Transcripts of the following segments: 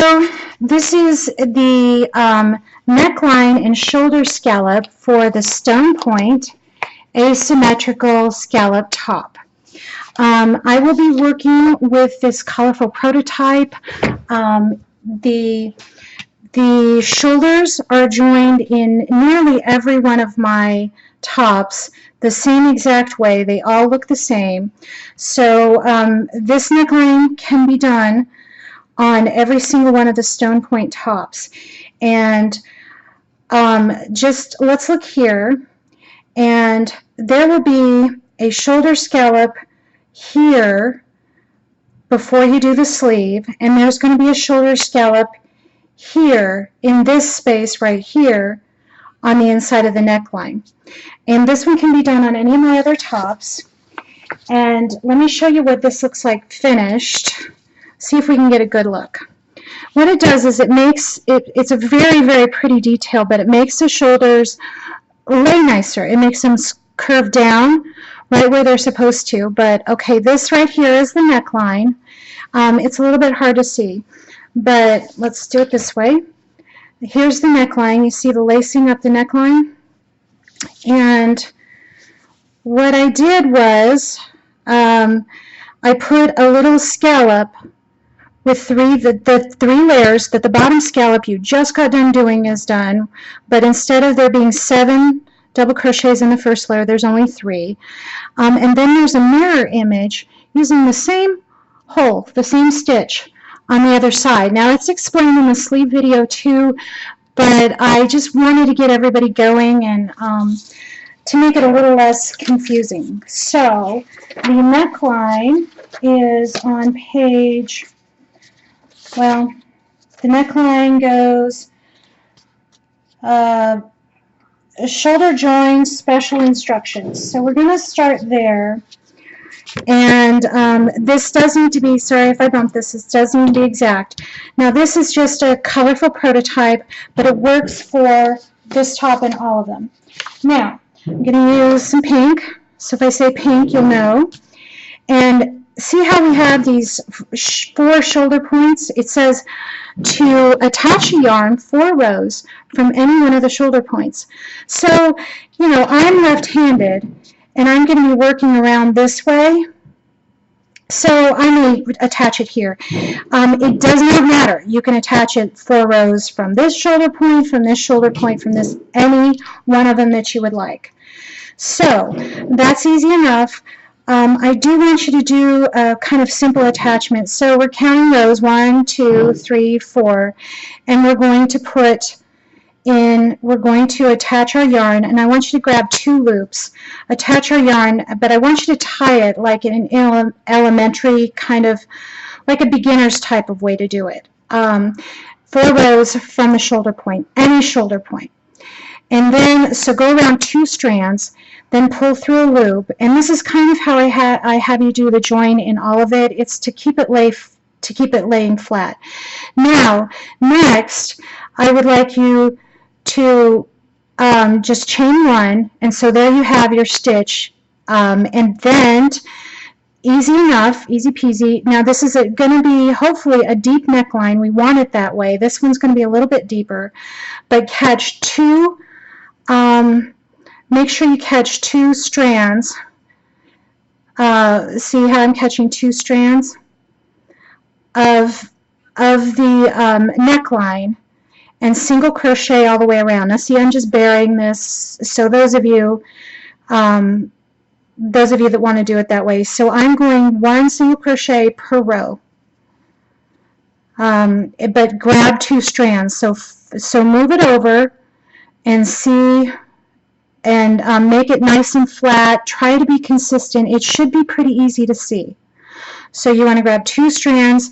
So this is the neckline and shoulder scallop for the Stonepoint asymmetrical scallop top. I will be working with this colorful prototype. The shoulders are joined in nearly every one of my tops the same exact way. They all look the same. So this neckline can be done on every single one of the Stonepoint tops. And just let's look here, and there will be a shoulder scallop here before you do the sleeve, and there's going to be a shoulder scallop here in this space right here on the inside of the neckline. And this one can be done on any of my other tops. And let me show you what this looks like finished. See if we can get a good look. What it does is it makes it's a very, very pretty detail, but it makes the shoulders lay nicer. It makes them curve down right where they're supposed to. But okay, this right here is the neckline. It's a little bit hard to see, but let's do it this way. Here's the neckline. You see the lacing up the neckline? And what I did was I put a little scallop with the three layers that the bottom scallop you just got done doing is done, but instead of there being 7 double crochets in the first layer, there's only 3. And then there's a mirror image using the same hole, the same stitch on the other side. Now it's explained in the sleeve video too, but I just wanted to get everybody going and to make it a little less confusing. So the neckline is on page, well, the neckline goes shoulder joins, special instructions. So we're going to start there. And this does need to be, sorry if I bumped this, this does need to be exact. Now this is just a colorful prototype, but it works for this top and all of them. Now, I'm going to use some pink. So if I say pink, you'll know. And see how we have these 4 shoulder points? It says to attach a yarn 4 rows from any one of the shoulder points. So, you know, I'm left-handed, and I'm going to be working around this way. So I'm going to attach it here. It does not matter. You can attach it 4 rows from this shoulder point, from this shoulder point, from this, any one of them that you would like. So that's easy enough. I do want you to do a kind of simple attachment. So we're counting rows, 1, 2, 3, 4, and we're going to put in, we're going to attach our yarn, and I want you to grab 2 loops, attach our yarn, but I want you to tie it like in an elementary kind of, like a beginner's type of way to do it. 4 rows from the shoulder point, any shoulder point. And then, so go around 2 strands, then pull through a loop, and this is kind of how I have you do the join in all of it. It's to keep it laying flat. Now, next, I would like you to just chain 1, and so there you have your stitch, and then easy enough, easy peasy. Now this is going to be hopefully a deep neckline. We want it that way. This one's going to be a little bit deeper, but catch 2. Make sure you catch 2 strands. See how I'm catching 2 strands of the neckline, and single crochet all the way around. Now see, I'm just burying this, so those of you that want to do it that way. So I'm going 1 single crochet per row, but grab 2 strands. So move it over and see, and make it nice and flat. Try to be consistent. It should be pretty easy to see. So you want to grab 2 strands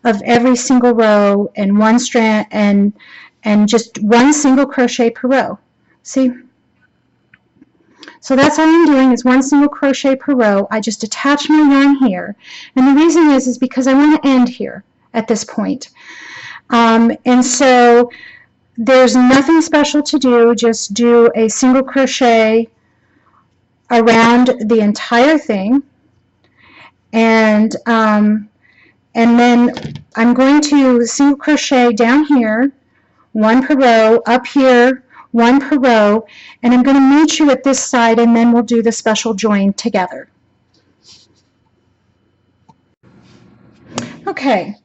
of every single row, and 1 strand, and just 1 single crochet per row. See? So that's all I'm doing is 1 single crochet per row. I just attach my yarn here, and the reason is because I want to end here at this point. And so there's nothing special to do. Just do a single crochet around the entire thing, and And then I'm going to single crochet down here, 1 per row, up here, 1 per row, and I'm going to meet you at this side, and then we'll do the special join together. Okay,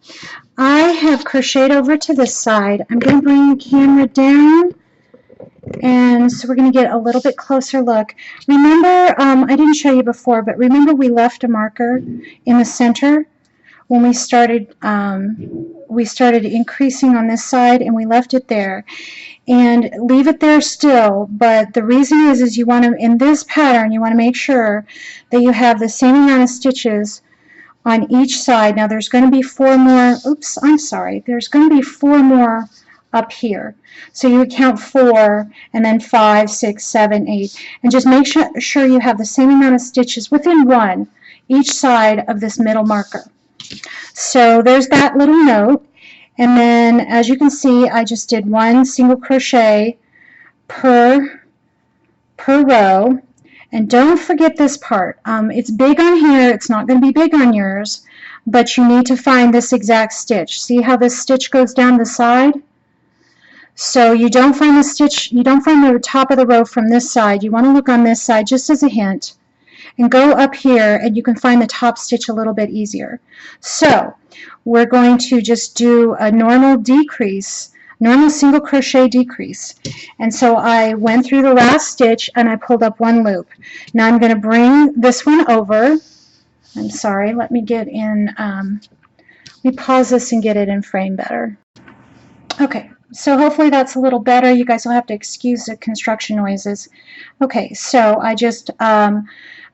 I have crocheted over to this side. I'm going to bring the camera down, and so we're going to get a little bit closer look. Remember, I didn't show you before, but remember we left a marker in the center when we started increasing on this side, and we left it there. And leave it there still, but the reason is you want to, in this pattern, you want to make sure that you have the same amount of stitches on each side. Now there's going to be 4 more, oops, I'm sorry, there's going to be 4 more up here. So you would count 4, and then 5, 6, 7, 8, and just make sure you have the same amount of stitches within 1 each side of this middle marker. So there's that little note. And then, as you can see, I just did 1 single crochet per row. And don't forget this part. It's big on here. It's not going to be big on yours, but you need to find this exact stitch. See how this stitch goes down the side? So you don't find the stitch, you don't find the top of the row from this side. You want to look on this side just as a hint. And go up here, and you can find the top stitch a little bit easier. So we're going to just do a normal decrease, normal single crochet decrease. And so I went through the last stitch, and I pulled up 1 loop. Now I'm going to bring this one over. I'm sorry, let me get in, let me pause this and get it in frame better. Okay, so hopefully that's a little better. You guys will have to excuse the construction noises. Okay, so I just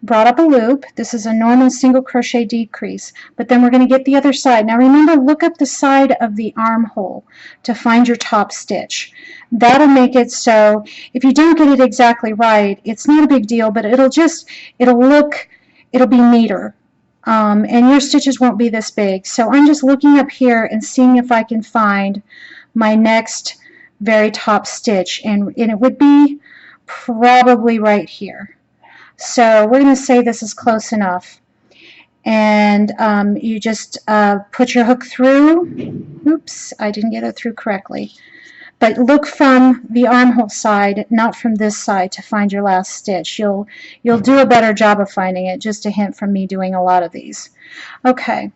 brought up a loop. This is a normal single crochet decrease, but then we're going to get the other side. Now remember, look up the side of the armhole to find your top stitch. That'll make it so if you don't get it exactly right, it's not a big deal, but it'll be neater. And your stitches won't be this big. So I'm just looking up here and seeing if I can find my next very top stitch, and it would be probably right here. So we're going to say this is close enough. And you just put your hook through. Oops, I didn't get it through correctly. But look from the armhole side, not from this side, to find your last stitch. You'll do a better job of finding it. Just a hint from me doing a lot of these. Okay,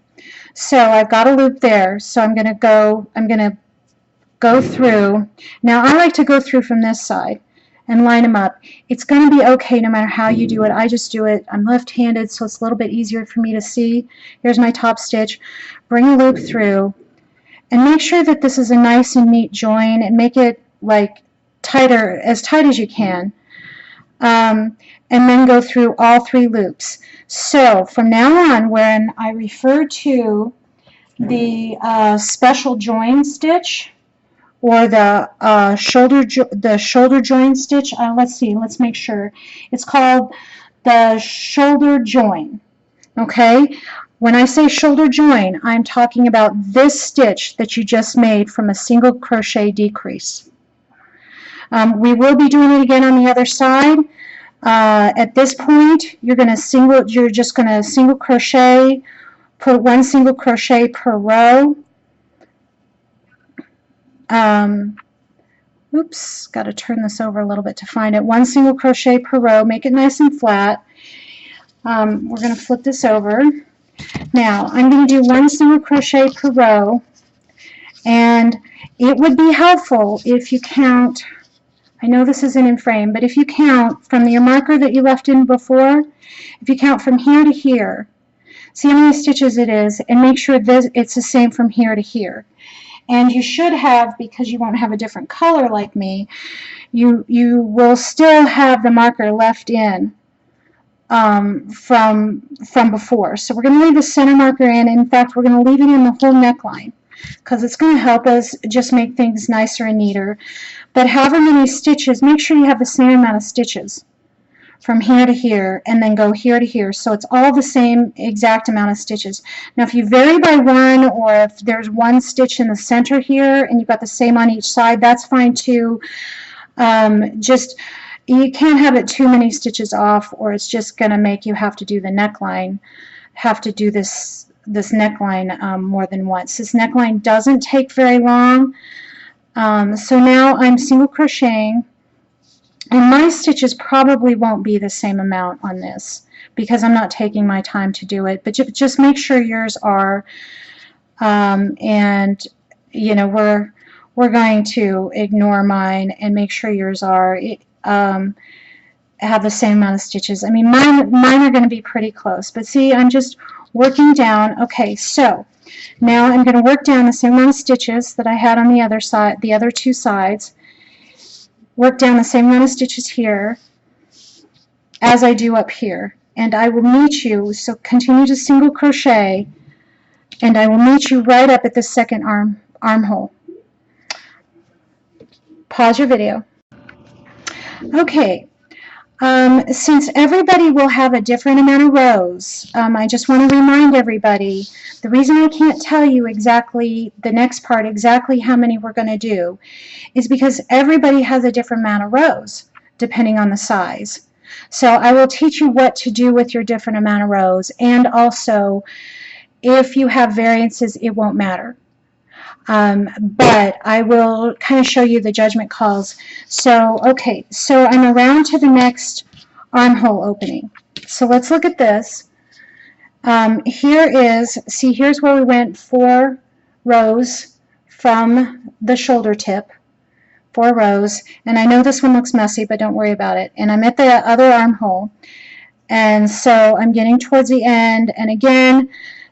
so I've got a loop there. So I'm going to go through. Now I like to go through from this side and line them up. It's going to be okay no matter how you do it. I just do it. I'm left-handed, so it's a little bit easier for me to see. Here's my top stitch. Bring a loop through, and make sure that this is a nice and neat join, and make it like tighter, as tight as you can. And then go through all 3 loops. So from now on, when I refer to the special join stitch, or the shoulder join stitch. Let's make sure. It's called the shoulder join. Okay? When I say shoulder join, I'm talking about this stitch that you just made from a single crochet decrease. We will be doing it again on the other side. At this point, you're just going to single crochet, put 1 single crochet per row. Oops, got to turn this over a little bit to find it. 1 single crochet per row, make it nice and flat. We're going to flip this over. Now I'm going to do 1 single crochet per row, and it would be helpful if you count, I know this isn't in frame, but if you count from your marker that you left in before, if you count from here to here, see how many stitches it is, and make sure that it's the same from here to here. And you should have, because you won't have a different color like me, you will still have the marker left in from before. So we're going to leave the center marker in. In fact, we're going to leave it in the whole neckline, because it's going to help us just make things nicer and neater. But however many stitches, make sure you have the same amount of stitches from here to here, and then go here to here, so it's all the same exact amount of stitches. Now if you vary by 1, or if there's 1 stitch in the center here and you've got the same on each side, that's fine too. Just, you can't have it too many stitches off, or it's just going to make you have to do the neckline, have to do this this neckline more than once. This neckline doesn't take very long. So now I'm single crocheting, and my stitches probably won't be the same amount on this because I'm not taking my time to do it, but just make sure yours are. And you know, we're going to ignore mine and make sure yours are have the same amount of stitches. I mean, mine are going to be pretty close, but see, I'm just working down. Okay, so now I'm going to work down the same amount of stitches that I had on the other side, the other two sides. Work down the same amount of stitches here as I do up here, and I will meet you. So continue to single crochet, and I will meet you right up at the second armhole. Pause your video. Okay. Since everybody will have a different amount of rows, I just want to remind everybody, the reason I can't tell you exactly the next part, exactly how many we're going to do, is because everybody has a different amount of rows, depending on the size. So I will teach you what to do with your different amount of rows, and also, if you have variances, it won't matter. But I will kind of show you the judgment calls. So, okay, so I'm around to the next armhole opening. So let's look at this. Here is, see, here's where we went 4 rows from the shoulder tip, 4 rows. And I know this one looks messy, but don't worry about it. And I'm at the other armhole. And so I'm getting towards the end. And again,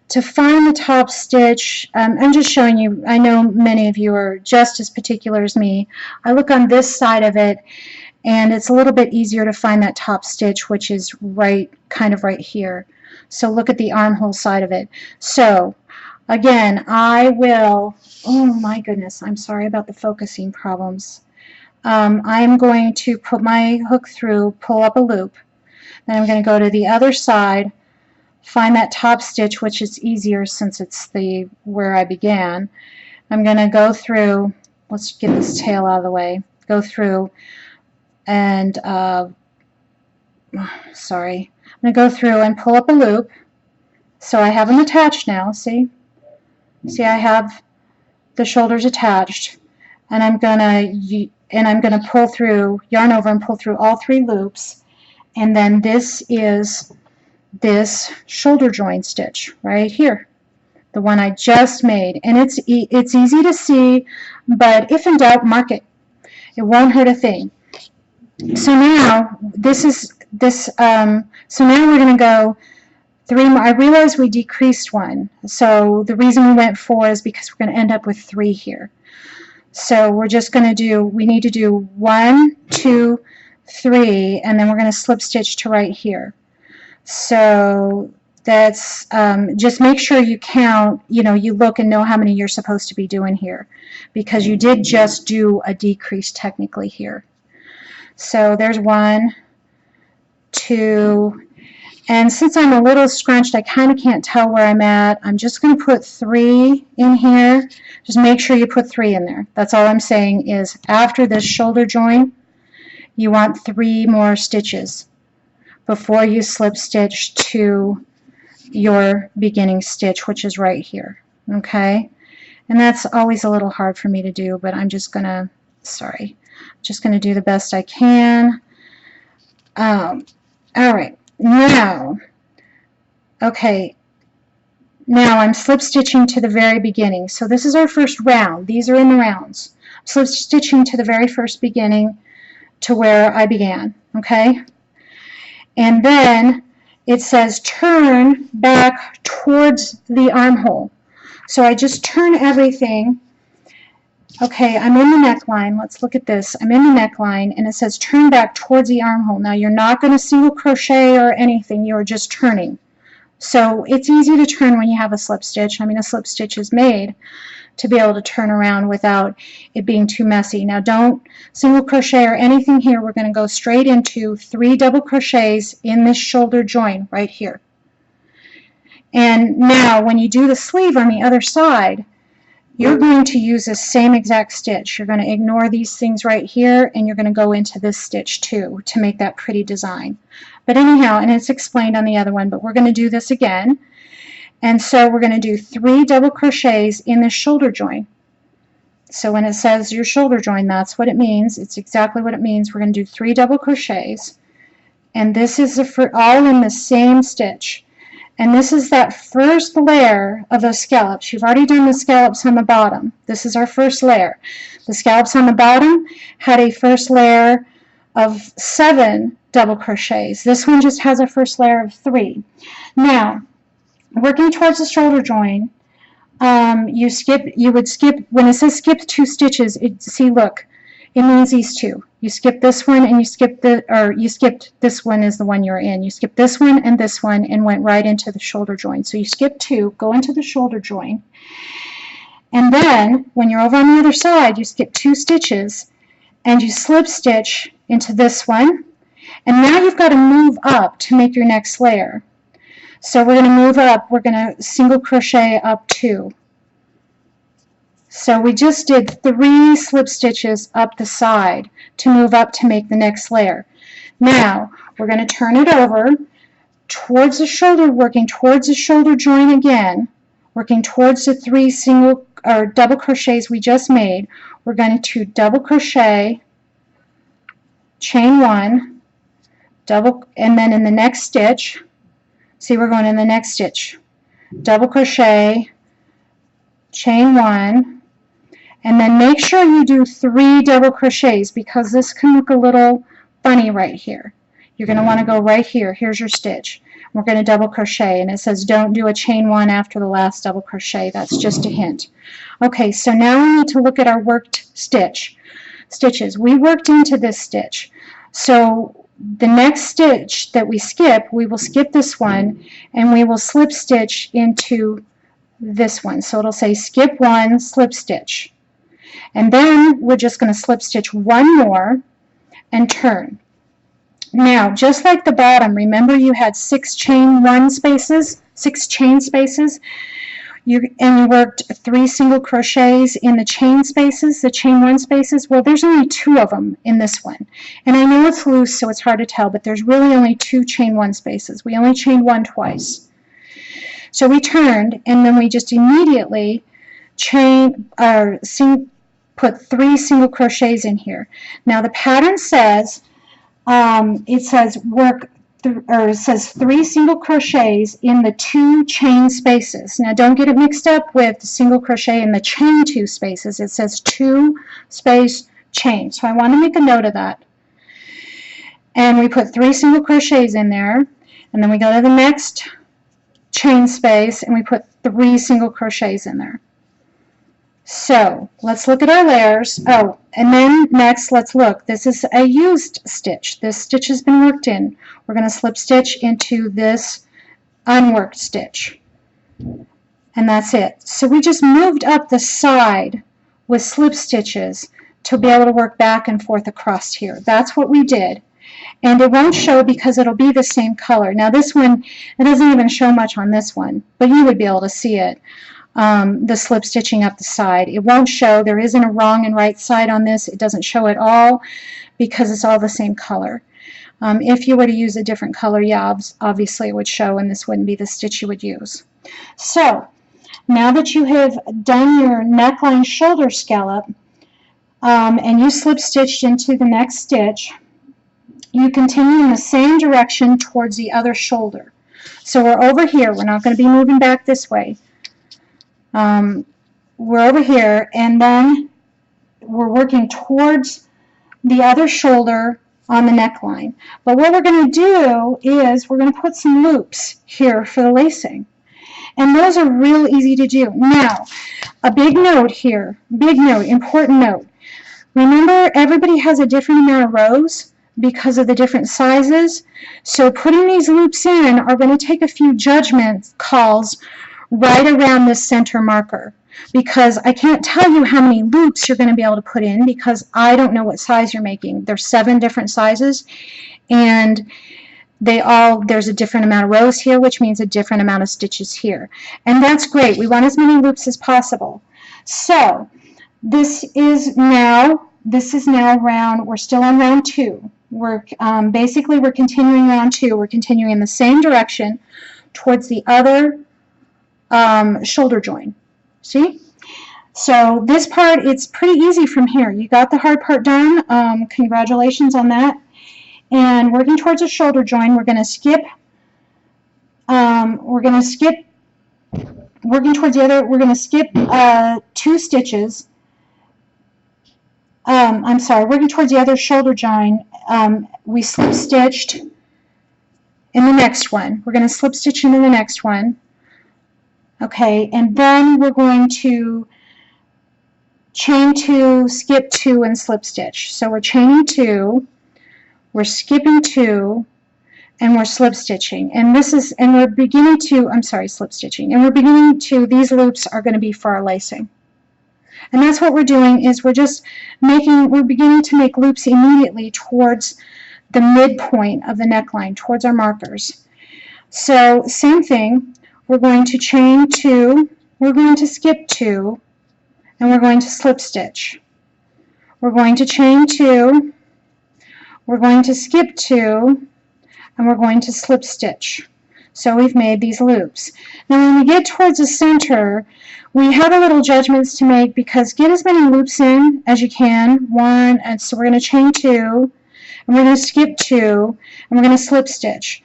to find the top stitch, I'm just showing you, I know many of you are just as particular as me. I look on this side of it, and it's a little bit easier to find that top stitch, which is kind of right here. So look at the armhole side of it. So again, I will, oh my goodness, I'm sorry about the focusing problems. I'm going to put my hook through, pull up a loop, then I'm going to go to the other side, find that top stitch, which is easier since it's where I began. I'm going to go through, let's get this tail out of the way, go through and, sorry, I'm going to go through and pull up a loop. So I have them attached now, see? See, I have the shoulders attached, and I'm going to pull through, yarn over and pull through all 3 loops, and then this is this shoulder join stitch right here, the one I just made, and it's easy to see, but if in doubt, mark it. It won't hurt a thing. So now so now we're going to go 3 more. I realize we decreased 1, so the reason we went 4 is because we're going to end up with 3 here. So we're just going to do, we need to do 1, 2, 3, and then we're going to slip stitch to right here. So that's, just make sure you count, you know, you look and know how many you're supposed to be doing here, because you did just do a decrease technically here. So there's 1, 2, and since I'm a little scrunched, I kind of can't tell where I'm at. I'm just going to put 3 in here. Just make sure you put 3 in there. That's all I'm saying is after this shoulder join, you want 3 more stitches before you slip stitch to your beginning stitch, which is right here, okay? And that's always a little hard for me to do, but I'm just gonna, just gonna do the best I can. All right, now, okay, now I'm slip stitching to the very beginning. So this is our first round. These are in the rounds. Slip stitching to the very first beginning to where I began, okay? And then it says turn back towards the armhole. So I just turn everything. Okay, I'm in the neckline. Let's look at this. I'm in the neckline, and it says turn back towards the armhole. Now you're not going to single crochet or anything. You're just turning. So it's easy to turn when you have a slip stitch. I mean, a slip stitch is made to be able to turn around without it being too messy. Now don't single crochet or anything here. We're going to go straight into 3 double crochets in this shoulder join right here. And now when you do the sleeve on the other side, you're going to use the same exact stitch. You're going to ignore these things right here, and you're going to go into this stitch too to make that pretty design. But anyhow, and it's explained on the other one, but we're going to do this again. And so we're going to do 3 double crochets in the shoulder joint. So when it says your shoulder joint, that's what it means. It's exactly what it means. We're going to do 3 double crochets. And this is all in the same stitch. And this is that first layer of those scallops. You've already done the scallops on the bottom. This is our first layer. The scallops on the bottom had a first layer of 7 double crochets. This one just has a first layer of 3. Now, working towards the shoulder joint, you would skip, when it says skip 2 stitches, see, look, it means these 2. You skip this one and you skipped this one is the one you're in. You skipped this one and went right into the shoulder joint. So you skip 2, go into the shoulder joint, and then when you're over on the other side, you skip 2 stitches and you slip stitch into this one, and now you've got to move up to make your next layer. So we're going to move up, we're going to single crochet up 2. So we just did 3 slip stitches up the side to move up to make the next layer. Now we're going to turn it over towards the shoulder, working towards the shoulder joint again, working towards the 3 single or double crochets we just made. We're going to double crochet, chain 1, double, and then in the next stitch, see, we're going in the next stitch, double crochet, chain 1, and then make sure you do 3 double crochets because this can look a little funny right here. You're going to want to go right here. Here's your stitch. We're going to double crochet, and it says don't do a chain 1 after the last double crochet. That's just a hint. Okay, so now we need to look at our worked stitches. We worked into this stitch. So the next stitch that we skip, we will skip this one, and we will slip stitch into this one. So it'll say skip 1, slip stitch. And then we're just going to slip stitch 1 more and turn. Now, just like the bottom, remember you had 6 chain spaces, and you worked 3 single crochets in the chain spaces, the chain 1 spaces. Well, there's only 2 of them in this one. And I know it's loose, so it's hard to tell, but there's really only 2 chain 1 spaces. We only chained 1 twice. So we turned, and then we just immediately put 3 single crochets in here. Now the pattern says, it says 3 single crochets in the 2 chain spaces. Now don't get it mixed up with the single crochet in the chain 2 spaces. It says 2 space chain. So I want to make a note of that. And we put 3 single crochets in there, and then we go to the next chain space and we put 3 single crochets in there. So let's look at our layers. Oh, and then next let's look. This is a used stitch. This stitch has been worked in. We're going to slip stitch into this unworked stitch. And that's it. So we just moved up the side with slip stitches to be able to work back and forth across here. That's what we did. And it won't show because it'll be the same color. Now this one, it doesn't even show much on this one, but you would be able to see it. The slip stitching up the side. It won't show. There isn't a wrong and right side on this. It doesn't show at all because it's all the same color. If you were to use a different color, yeah, obviously it would show and this wouldn't be the stitch you would use. So now that you have done your neckline shoulder scallop and you slip stitched into the next stitch, you continue in the same direction towards the other shoulder. So we're over here. We're not going to be moving back this way. We're over here, and then we're working towards the other shoulder on the neckline. But what we're going to do is we're going to put some loops here for the lacing. And those are real easy to do. Now, a big note here, big note, important note. Remember, everybody has a different amount of rows because of the different sizes. So putting these loops in are going to take a few judgment calls right around this center marker, because I can't tell you how many loops you're going to be able to put in because I don't know what size you're making. There's 7 different sizes, and there's a different amount of rows here, which means a different amount of stitches here. And that's great. We want as many loops as possible. So this is now round, we're still on round 2. Basically we're continuing round 2. We're continuing in the same direction towards the other shoulder join. See? So this part, it's pretty easy from here. You got the hard part done. Congratulations on that. And working towards a shoulder join, we're going to skip. Working towards the other, we're going to skip 2 stitches. I'm sorry, working towards the other shoulder join, we slip stitched in the next one. We're going to slip stitch into the next one. Okay, and then we're going to chain 2, skip 2, and slip stitch. So we're chaining 2, we're skipping 2, and we're slip stitching. And we're beginning to, I'm sorry, slip stitching. And we're beginning to, these loops are going to be for our lacing. And that's what we're doing, is we're beginning to make loops immediately towards the midpoint of the neckline, towards our markers. So same thing, we're going to chain 2, we're going to skip 2, and we're going to slip stitch. We're going to chain 2, we're going to skip 2, and we're going to slip stitch. So we've made these loops. Now when we get towards the center, we have a little judgments to make, because get as many loops in as you can. 1, and so we're going to chain 2, and we're going to skip 2, and we're going to slip stitch.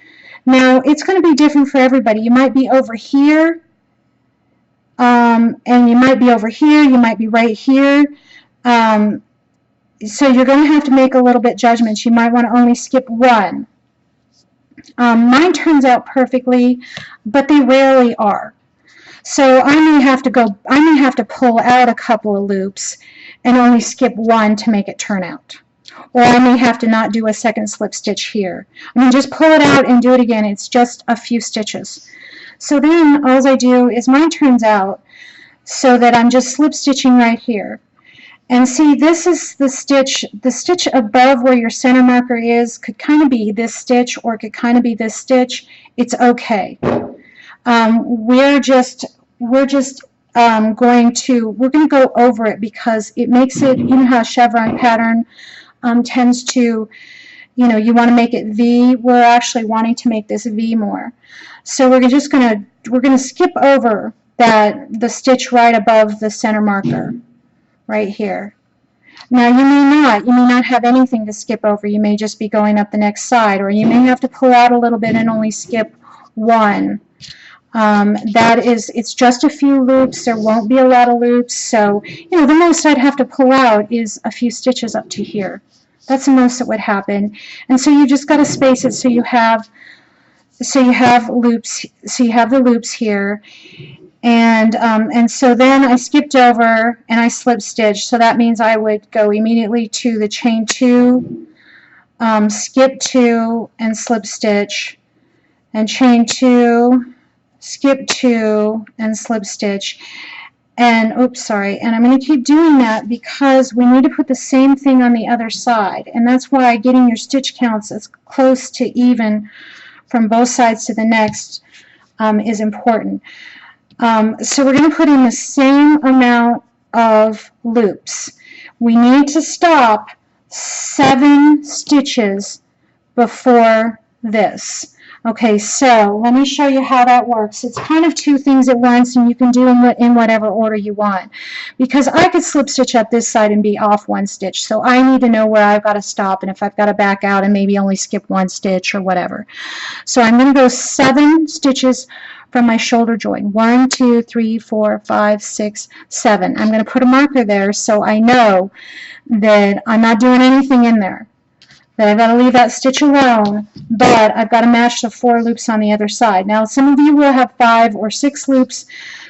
Now it's going to be different for everybody. You might be over here, and you might be over here, you might be right here. So you're going to have to make a little bit judgments. You might want to only skip 1. Mine turns out perfectly, but they rarely are. So I may have to pull out a couple of loops and only skip 1 to make it turn out. Or I may have to not do a second slip stitch here. I mean, just pull it out and do it again. It's just a few stitches. So then all I do is mine turns out so that I'm just slip stitching right here. And see, this is the stitch above where your center marker is could kind of be this stitch, or it could kind of be this stitch. It's okay. We're going to go over it, because it makes it, you know how a chevron pattern tends to, you know, you want to make it V. We're actually wanting to make this V more. So we're going to skip over the stitch right above the center marker. Right here. Now you may not have anything to skip over. You may just be going up the next side, or you may have to pull out a little bit and only skip 1. It's just a few loops. There won't be a lot of loops. So, you know, the most I'd have to pull out is a few stitches up to here. That's the most that would happen. And so you just got to space it so you have loops. So you have the loops here. And so then I skipped over and I slip stitched. So that means I would go immediately to the chain 2, skip 2, and slip stitch, and chain 2, skip 2, and slip stitch. And oops, sorry. And I'm going to keep doing that because we need to put the same thing on the other side. And that's why getting your stitch counts as close to even from both sides to the next is important. So we're going to put in the same amount of loops. We need to stop 7 stitches before this. Okay, so let me show you how that works. It's kind of 2 things at once, and you can do in whatever order you want. Because I could slip stitch up this side and be off 1 stitch, so I need to know where I've got to stop and if I've got to back out and maybe only skip 1 stitch or whatever. So I'm going to go 7 stitches from my shoulder joint. 1, 2, 3, 4, 5, 6, 7. I'm going to put a marker there so I know that I'm not doing anything in there, that I've got to leave that stitch alone, but I've got to match the 4 loops on the other side. Now some of you will have 5 or 6 loops.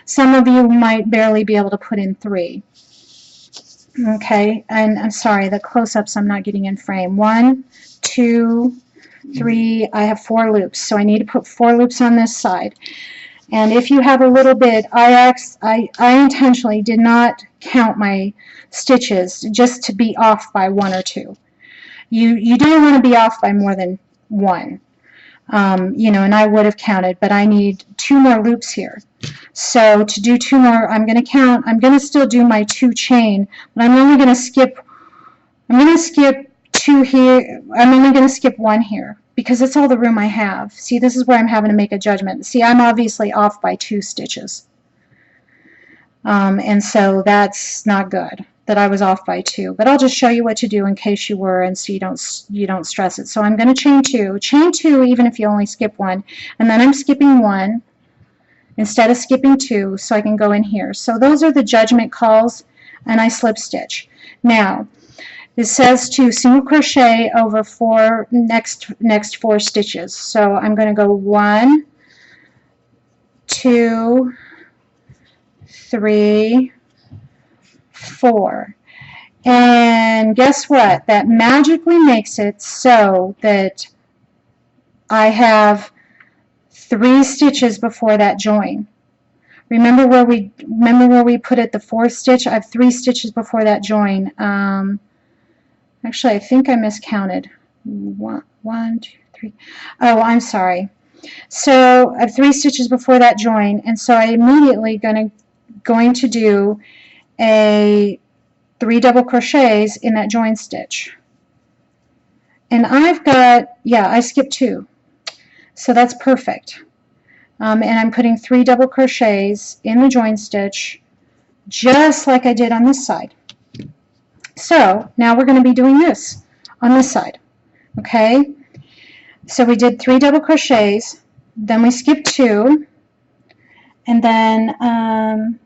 Some of you might barely be able to put in 3. Okay, and I'm sorry, the close-ups I'm not getting in frame. 1, 2, 3, I have 4 loops, so I need to put 4 loops on this side. And if you have a little bit, I intentionally did not count my stitches just to be off by 1 or 2. You don't want to be off by more than 1. You know, and I would have counted, but I need 2 more loops here. So to do 2 more, I'm going to count. I'm going to still do my 2 chain, but I'm only going to skip 2 here. I'm only going to skip 1 here because it's all the room I have. See, this is where I'm having to make a judgment. See, I'm obviously off by 2 stitches. And so that's not good that I was off by 2. But I'll just show you what to do in case you were, and so you don't stress it. So I'm going to chain 2 even if you only skip 1, and then I'm skipping 1 instead of skipping 2, so I can go in here. So those are the judgment calls, and I slip stitch. Now it says to single crochet over 4 next 4 stitches. So I'm going to go 1, 2, 3, 4. And guess what? That magically makes it so that I have 3 stitches before that join. Remember where we put it, the 4th stitch? I have 3 stitches before that join. Actually, I think I miscounted. 1, 2, 3. Oh, I'm sorry. So I have 3 stitches before that join, and so I immediately going to do a 3 double crochets in that join stitch. And I've got, yeah, I skipped 2. So that's perfect. And I'm putting 3 double crochets in the join stitch, just like I did on this side. So now we're going to be doing this on this side. Okay? So we did 3 double crochets, then we skipped 2, and then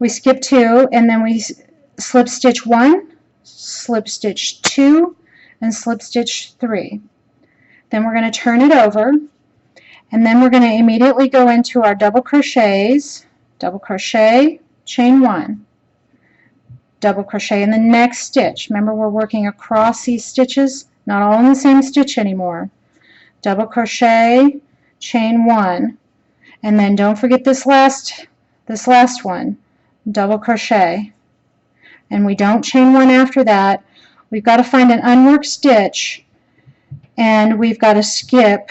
we skip 2, and then we slip stitch 1, slip stitch 2, and slip stitch 3. Then we're going to turn it over, and then we're going to immediately go into our double crochets, double crochet, chain 1, double crochet in the next stitch. Remember, we're working across these stitches, not all in the same stitch anymore. Double crochet, chain 1, and then don't forget this last one, double crochet, and we don't chain 1 after that. We've got to find an unworked stitch, and we've got to skip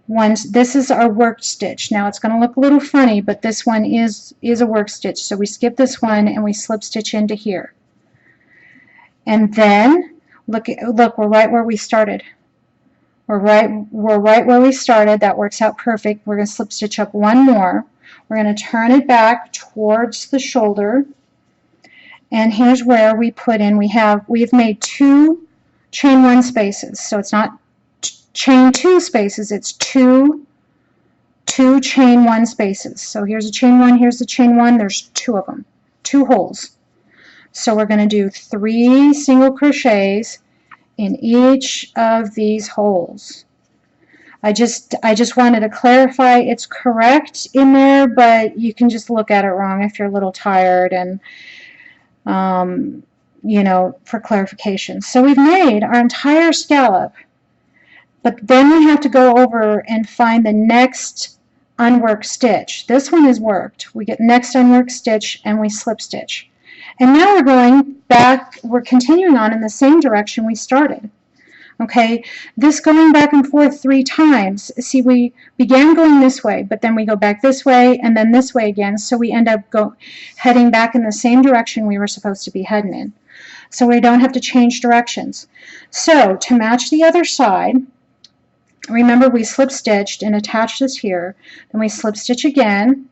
1. This is our worked stitch. Now it's going to look a little funny, but this one is a worked stitch. So we skip this one and we slip stitch into here, and then look, we're right where we started. We're right where we started. That works out perfect. We're going to slip stitch up 1 more. We're going to turn it back towards the shoulder, and here's where we put in, we've made 2 chain 1 spaces. So it's not chain 2 spaces, it's 2 chain 1 spaces. So here's a chain 1, here's the chain 1, there's 2 of them, 2 holes. So we're going to do 3 single crochets in each of these holes. I just wanted to clarify it's correct in there, but you can just look at it wrong if you're a little tired, and you know, for clarification. So we've made our entire scallop, but then we have to go over and find the next unworked stitch. This one is worked. We get next unworked stitch and we slip stitch. And now we're going back, we're continuing on in the same direction we started. Okay, this going back and forth 3 times. See, we began going this way, but then we go back this way and then this way again, so we end up heading back in the same direction we were supposed to be heading in. So we don't have to change directions. So to match the other side, remember we slip stitched and attached this here, then we slip stitch again,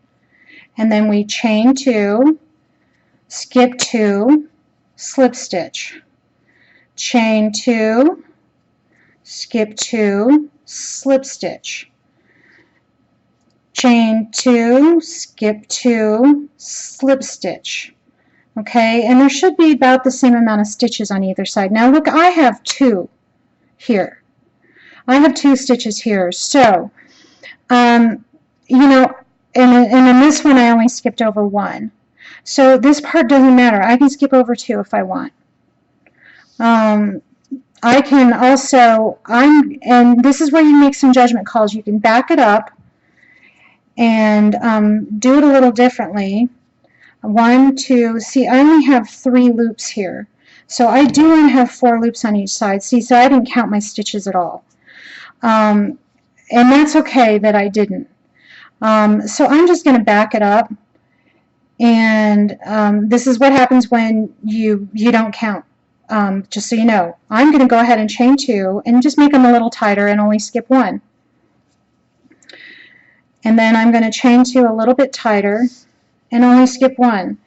and then we chain 2, skip 2, slip stitch, chain 2, skip 2, slip stitch, chain 2, skip 2, slip stitch. Okay, and there should be about the same amount of stitches on either side. Now look, I have 2 here. I have 2 stitches here. So, you know, and in this one I only skipped over 1. So this part doesn't matter. I can skip over 2 if I want. I can also, and this is where you make some judgment calls. You can back it up and do it a little differently. 1, 2, see, I only have 3 loops here. So I do want to have 4 loops on each side. See, so I didn't count my stitches at all. And that's okay that I didn't. So I'm just going to back it up. And this is what happens when you don't count just so you know, I'm going to go ahead and chain 2 and just make them a little tighter and only skip 1. And then I'm going to chain 2 a little bit tighter and only skip 1.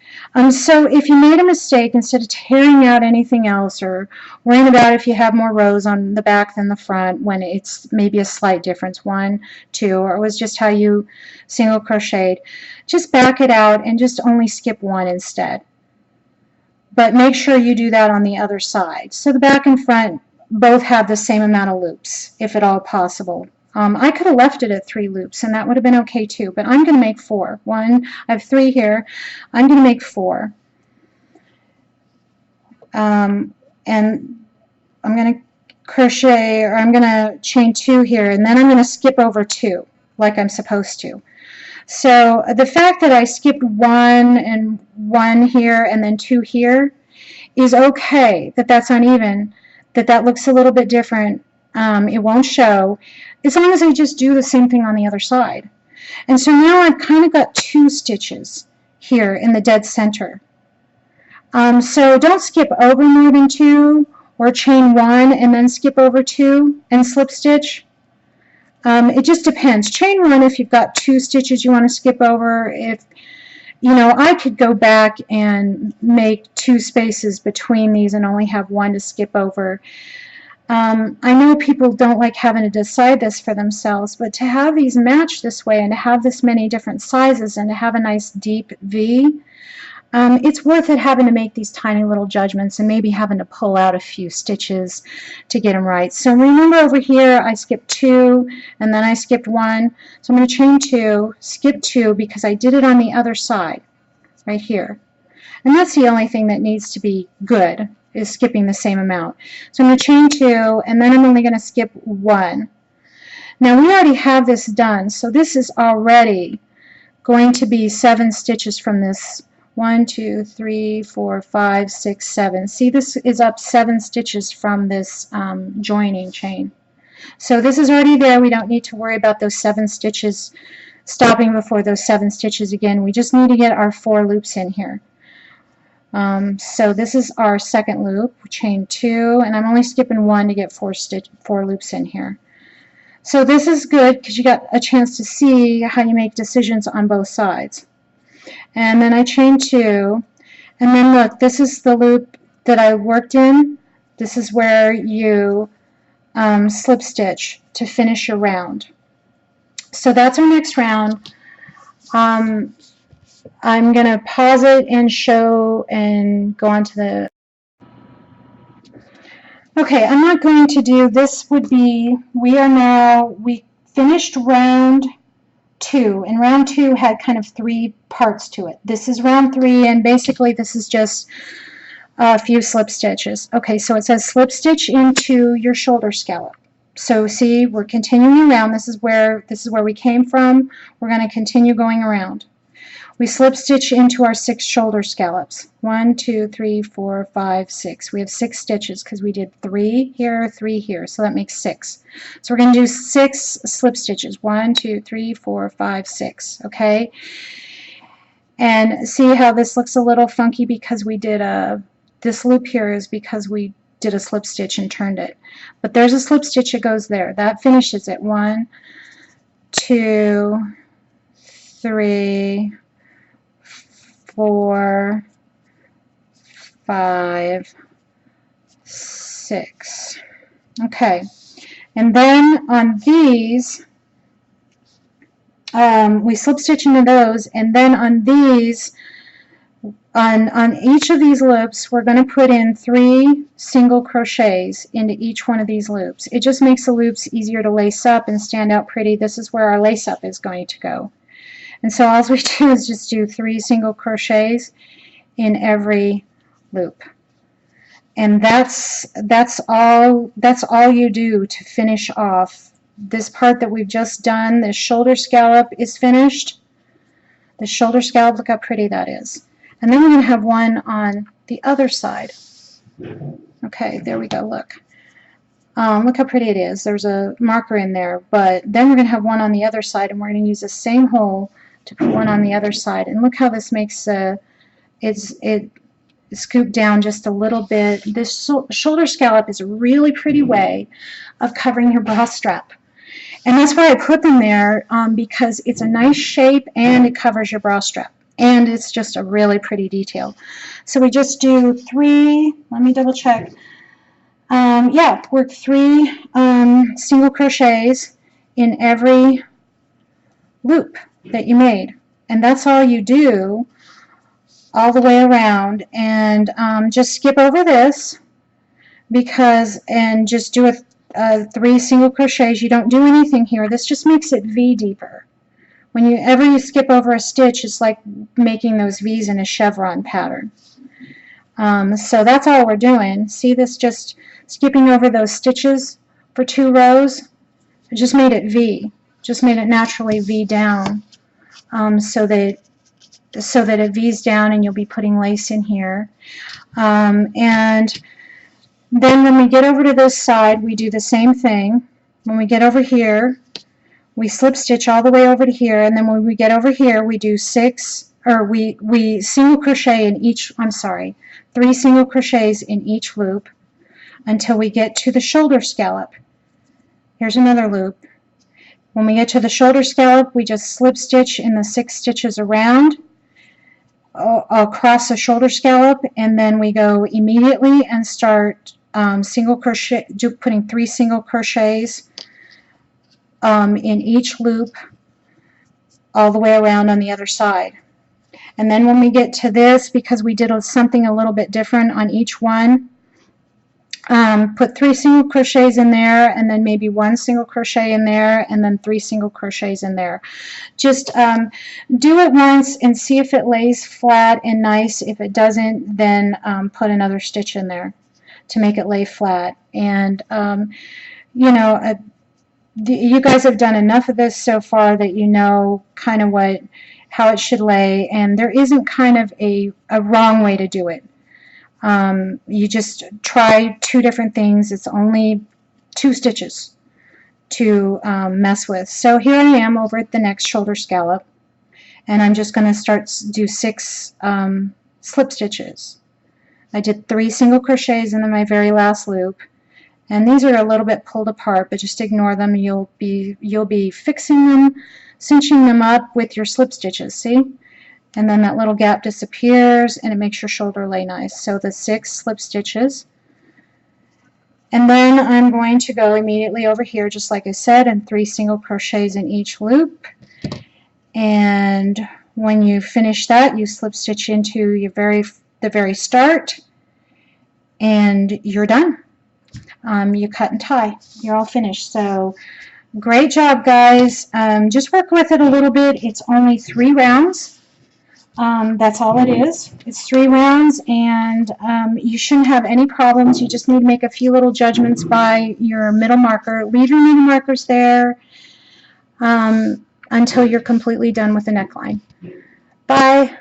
So if you made a mistake, instead of tearing out anything else or worrying about if you have more rows on the back than the front when it's maybe a slight difference, 1, 2, or it was just how you single crocheted, just back it out and just only skip 1 instead. But make sure you do that on the other side. So the back and front both have the same amount of loops, if at all possible. I could have left it at 3 loops, and that would have been okay too, but I'm going to make 4. I have 3 here. I'm going to make 4. And I'm going to crochet, or I'm going to chain 2 here, and then I'm going to skip over 2, like I'm supposed to. So the fact that I skipped 1 and 1 here and then 2 here is okay, that's uneven, that looks a little bit different. It won't show, as long as I just do the same thing on the other side. And so now I've kind of got 2 stitches here in the dead center. So don't skip over moving 2 or chain 1 and then skip over 2 and slip stitch. It just depends. Chain 1 if you've got 2 stitches you want to skip over. If you know, I could go back and make 2 spaces between these and only have 1 to skip over. I know people don't like having to decide this for themselves, but to have these match this way and to have this many different sizes and to have a nice deep V, it's worth it having to make these tiny little judgments and maybe having to pull out a few stitches to get them right. So remember over here I skipped 2 and then I skipped 1. So I'm going to chain 2, skip 2 because I did it on the other side right here. And that's the only thing that needs to be good, is skipping the same amount. So I'm going to chain 2 and then I'm only going to skip 1. Now we already have this done, so this is already going to be 7 stitches from this. 1, 2, 3, 4, 5, 6, 7. See, this is up 7 stitches from this joining chain. So this is already there. We don't need to worry about those 7 stitches stopping before those 7 stitches again. We just need to get our 4 loops in here. So this is our second loop, chain 2, and I'm only skipping 1 to get 4 loops in here. So this is good because you got a chance to see how you make decisions on both sides. And then I chain 2, and then look, this is the loop that I worked in. This is where you slip stitch to finish your round. So that's our next round. I'm going to pause it and show and go on to the... Okay, I'm not going to do, this would be, we finished round 2, and round 2 had kind of 3 parts to it. This is round 3, and basically this is just a few slip stitches. Okay, so it says slip stitch into your shoulder scallop. So see, we're continuing around. This is where we came from. We're going to continue going around. We slip stitch into our 6 shoulder scallops. 1, 2, 3, 4, 5, 6. We have 6 stitches because we did 3 here, 3 here, so that makes 6. So we're going to do 6 slip stitches. 1, 2, 3, 4, 5, 6. Okay? And see how this looks a little funky because we did this loop here is because we did a slip stitch and turned it. But there's a slip stitch that goes there. That finishes it. 1, 2, 3, 4, 5, 6. Okay, and then on these, we slip stitch into those, and then on these, on each of these loops, we're going to put in 3 single crochets into each one of these loops. It just makes the loops easier to lace up and stand out pretty. This is where our lace up is going to go. And so all we do is just do 3 single crochets in every loop. And that's all you do to finish off this part that we've just done. The shoulder scallop is finished. The shoulder scallop, look how pretty that is. And then we're going to have one on the other side. Okay, there we go, look. Look how pretty it is. There's a marker in there, but then we're going to have one on the other side, and we're going to use the same hole to put one on the other side. And look how this makes it scoop down just a little bit. This shoulder scallop is a really pretty way of covering your bra strap. And that's why I put them there, because it's a nice shape and it covers your bra strap. And it's just a really pretty detail. So we just do 3, let me double check. Yeah, work 3 single crochets in every loop that you made. And that's all you do all the way around. And just skip over this and just do 3 single crochets. You don't do anything here. This just makes it V deeper. Whenever you skip over a stitch, it's like making those V's in a chevron pattern. So that's all we're doing. See this, just skipping over those stitches for 2 rows? It just made it V. Just made it naturally V down, so that it V's down, and you'll be putting lace in here. And then when we get over to this side, we do the same thing. When we get over here, we slip stitch all the way over to here, and then when we get over here, we do 3 single crochet in each, 3 single crochets in each loop until we get to the shoulder scallop. Here's another loop. When we get to the shoulder scallop, we just slip stitch in the 6 stitches around across the shoulder scallop, and then we go immediately and start single crochet, putting 3 single crochets in each loop all the way around on the other side. And then when we get to this, because we did something a little bit different on each one, put 3 single crochets in there, and then maybe 1 single crochet in there, and then 3 single crochets in there. Just do it once and see if it lays flat and nice. If it doesn't, then put another stitch in there to make it lay flat. And you know, you guys have done enough of this so far that you know kind of how it should lay, and there isn't kind of a wrong way to do it. You just try 2 different things. It's only 2 stitches to mess with. So here I am over at the next shoulder scallop, and I'm just going to do 6 slip stitches. I did 3 single crochets in my very last loop, and these are a little bit pulled apart, but just ignore them. You'll be fixing them, cinching them up with your slip stitches. See? And then that little gap disappears, and it makes your shoulder lay nice. So the 6 slip stitches. And then I'm going to go immediately over here, just like I said, and 3 single crochets in each loop. And when you finish that, you slip stitch into the very start, and you're done. You cut and tie. You're all finished. So great job, guys. Just work with it a little bit. It's only 3 rounds. That's all it is. It's 3 rounds, and you shouldn't have any problems. You just need to make a few little judgments by your middle marker. Leave your middle markers there until you're completely done with the neckline. Bye.